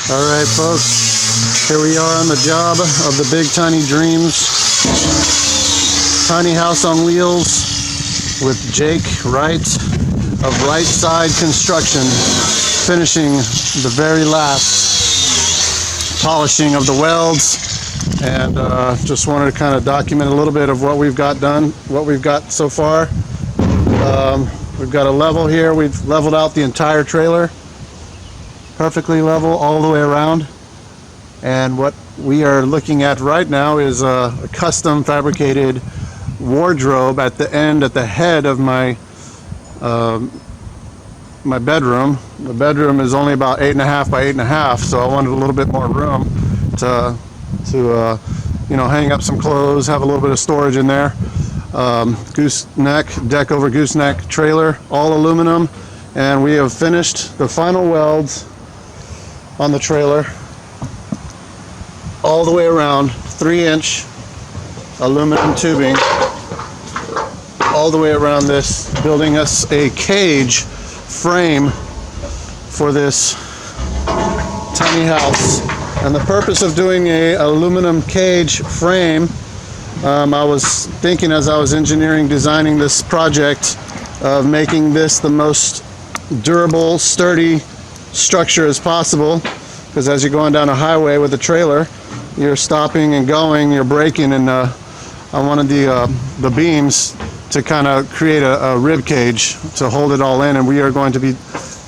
Alright folks, here we are on the job of the Big Tiny Dreams tiny house on wheels with Jake Wright of Wrightside Construction, finishing the very last polishing of the welds, and just wanted to kind of document a little bit of what we've got done, what we've got so far. We've got a level here. We've leveled out the entire trailer, perfectly level all the way around, and what we are looking at right now is a custom fabricated wardrobe at the end, at the head of my my bedroom. The bedroom is only about 8.5 by 8.5, so I wanted a little bit more room to you know, hang up some clothes, have a little bit of storage in there. Gooseneck, deck over gooseneck trailer, all aluminum, and we have finished the final welds on the trailer all the way around, 3-inch aluminum tubing all the way around this, building us a cage frame for this tiny house. And the purpose of doing a aluminum cage frame, I was thinking as I was engineering, designing this project, of making this the most durable, sturdy structure as possible, because as you're going down a highway with a trailer, you're stopping and going, you're braking, and I wanted the beams to kind of create a rib cage to hold it all in. And we are going to be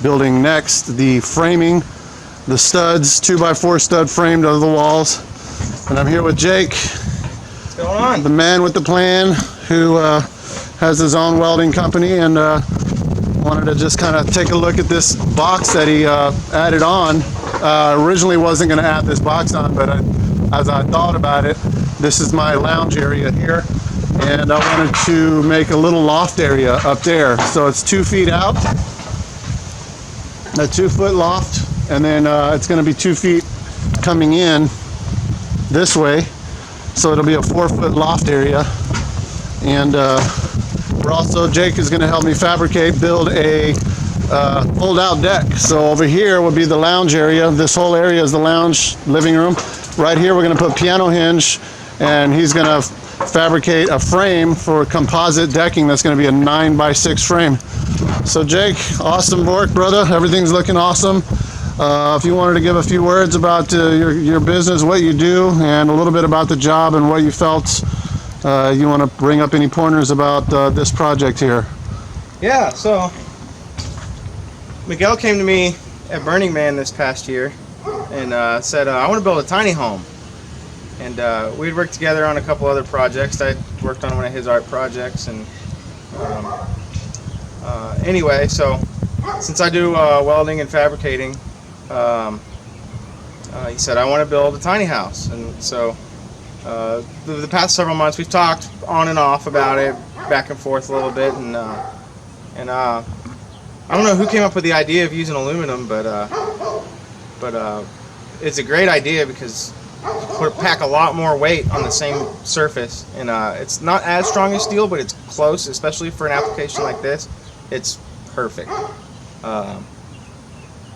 building next the framing, the studs, 2x4 stud framed over the walls. And I'm here with Jake, what's going on? The man with the plan, who has his own welding company, and wanted to just kind of take a look at this box that he added on. Originally wasn't going to add this box on, but as I thought about it, this is my lounge area here, and I wanted to make a little loft area up there. So it's 2 feet out, a 2-foot loft, and then it's going to be 2 feet coming in this way, so it'll be a 4-foot loft area. And we're also, Jake is going to help me build a fold-out deck. So over here will be the lounge area. This whole area is the lounge, living room. Right here we're going to put piano hinge, and he's going to fabricate a frame for composite decking that's going to be a 9x6 frame. So Jake, awesome work, brother. Everything's looking awesome. If you wanted to give a few words about your business, what you do, and a little bit about the job and what you felt, you want to bring up any pointers about this project here? Yeah, so Miguel came to me at Burning Man this past year and said, I want to build a tiny home. And we'd worked together on a couple other projects. I worked on one of his art projects, and anyway, so since I do welding and fabricating, he said, I want to build a tiny house. And so the past several months we've talked on and off about it, back and forth a little bit, and I don't know who came up with the idea of using aluminum, but it's a great idea because you pack a lot more weight on the same surface, and it's not as strong as steel, but it's close, especially for an application like this. It's perfect.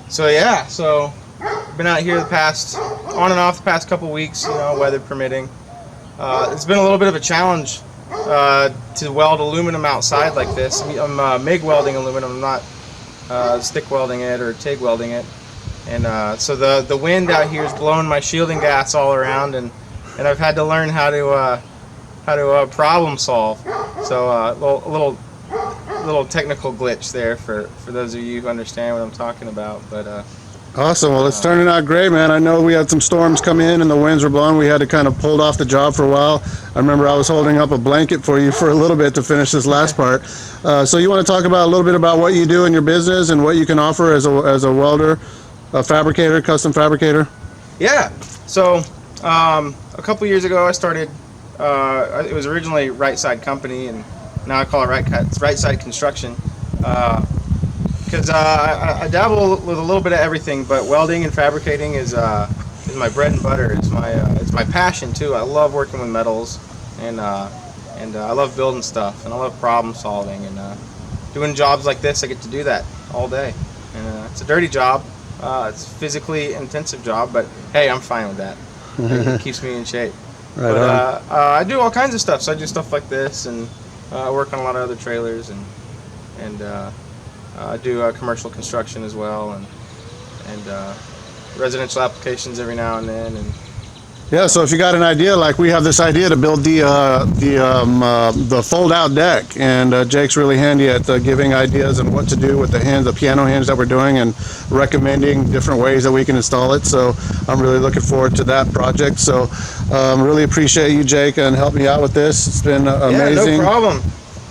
So yeah, so been out here on and off the past couple weeks, you know, weather permitting. It's been a little bit of a challenge to weld aluminum outside like this. I'm MIG welding aluminum. I'm not stick welding it or TIG welding it. And so the wind out here is blowing my shielding gas all around, and I've had to learn how to problem solve. So a little technical glitch there for those of you who understand what I'm talking about. But awesome. Well, it's turning out great, man. I know we had some storms come in and the winds were blowing. We had to kind of pull off the job for a while. I remember I was holding up a blanket for you for a little bit to finish this last part. So you want to talk about a little bit about what you do in your business and what you can offer as a welder, a fabricator, custom fabricator? Yeah. So a couple years ago I started, it was originally Wrightside Company, and now I call it Wrightside Construction. Because I dabble with a little bit of everything, but welding and fabricating is my bread and butter. It's my passion too. I love working with metals, and I love building stuff, and I love problem solving, and doing jobs like this. I get to do that all day, and it's a dirty job. It's a physically intensive job, but hey, I'm fine with that. It keeps me in shape. Right But on. I do all kinds of stuff. So I do stuff like this, and I work on a lot of other trailers, and I do commercial construction as well, and residential applications every now and then. And Yeah, so if you got an idea, like we have this idea to build the fold-out deck, and Jake's really handy at giving ideas and what to do with the piano hinge that we're doing, and recommending different ways that we can install it. So I'm really looking forward to that project. So really appreciate you, Jake, and help me out with this. It's been amazing. Yeah, no problem.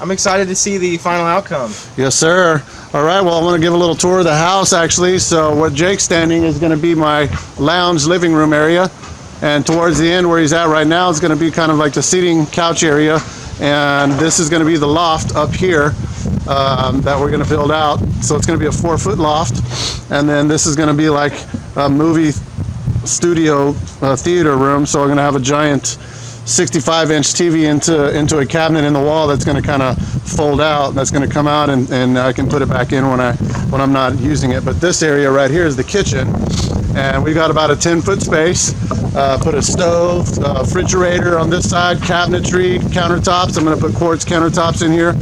I'm excited to see the final outcome. Yes, sir. All right, well, I want to give a little tour of the house, actually. So where Jake's standing is going to be my lounge living room area. And towards the end where he's at right now is going to be kind of like the seating couch area. And this is going to be the loft up here that we're going to build out. So it's going to be a 4-foot loft. And then this is going to be like a movie studio theater room. So we're going to have a giant 65-inch TV into a cabinet in the wall that's going to kind of fold out. That's going to come out, and I can put it back in when I'm not using it. But this area right here is the kitchen, and we got about a 10-foot space. Put a stove, refrigerator on this side, cabinetry, countertops. I'm going to put quartz countertops in here.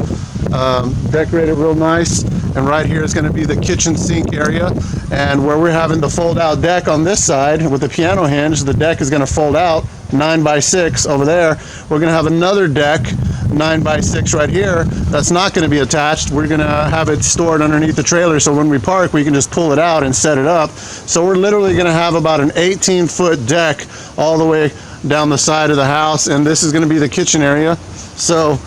Decorate it real nice. And right here is going to be the kitchen sink area. And where we're having the fold-out deck on this side with the piano hinge, the deck is going to fold out 9x6 over there. We're going to have another deck 9x6 right here that's not going to be attached. We're going to have it stored underneath the trailer, so when we park we can just pull it out and set it up. So we're literally going to have about an 18-foot deck all the way down the side of the house, and this is going to be the kitchen area. So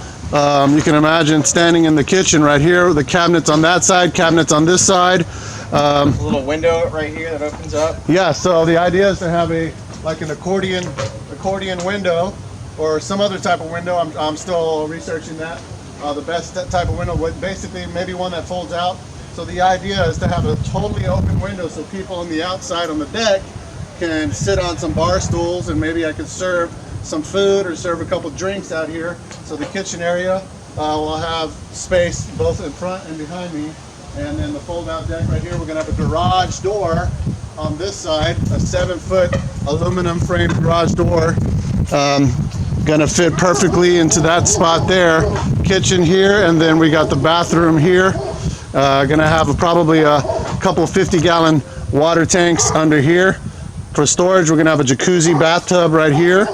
you can imagine standing in the kitchen right here, the cabinets on that side, cabinets on this side. A little window right here that opens up. Yeah, so the idea is to have like an accordion window or some other type of window. I'm still researching that. The best type of window, basically maybe one that folds out. So the idea is to have a totally open window so people on the outside on the deck can sit on some bar stools, and maybe I could serve some food or serve a couple drinks out here. So the kitchen area will have space both in front and behind me. And then the fold-out deck right here, we're going to have a garage door on this side, a 7-foot aluminum frame garage door. Going to fit perfectly into that spot there. Kitchen here, and then we got the bathroom here. Going to have probably a couple 50-gallon water tanks under here. For storage, we're going to have a jacuzzi bathtub right here,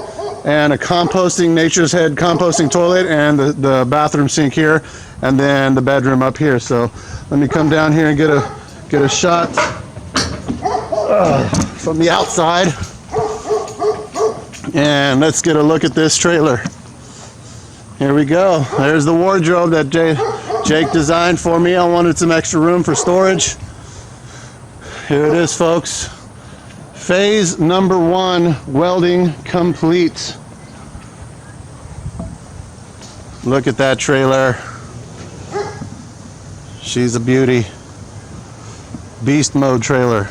and a composting, Nature's Head composting toilet, and the bathroom sink here, and then the bedroom up here. So let me come down here and get a shot from the outside, and let's get a look at this trailer. Here we go. There's the wardrobe that Jake designed for me. I wanted some extra room for storage. Here it is, folks. Phase number 1 welding complete. Look at that trailer. She's a beauty. Beast mode trailer.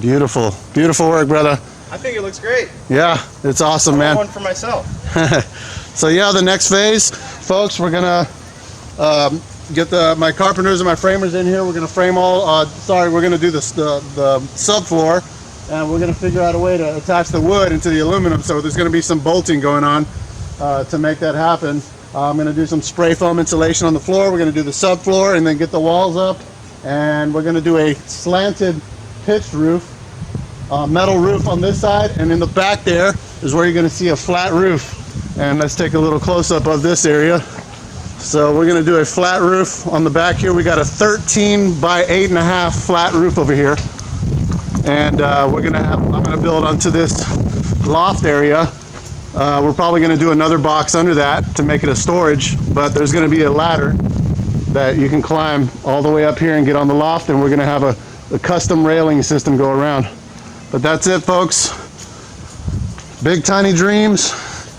Beautiful. Beautiful work, brother. I think it looks great. Yeah, it's awesome, man. I want one for myself. So yeah, the next phase, folks, we're gonna get my carpenters and my framers in here. We're gonna frame all. We're gonna do the subfloor, and we're gonna figure out a way to attach the wood into the aluminum. So there's gonna be some bolting going on to make that happen. I'm gonna do some spray foam insulation on the floor. We're gonna do the subfloor, and then get the walls up, and we're gonna do a slanted pitched roof, metal roof on this side, and in the back there is where you're going to see a flat roof. And let's take a little close-up of this area. So we're going to do a flat roof on the back here. We got a 13 by 8.5 flat roof over here, and I'm going to build onto this loft area. We're probably going to do another box under that to make it a storage, but there's going to be a ladder that you can climb all the way up here and get on the loft, and we're going to have a custom railing system go around. But that's it, folks. Big tiny dreams.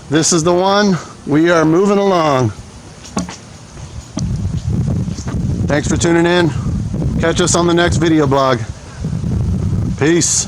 This is the one. We are moving along. Thanks for tuning in. Catch us on the next video blog. Peace.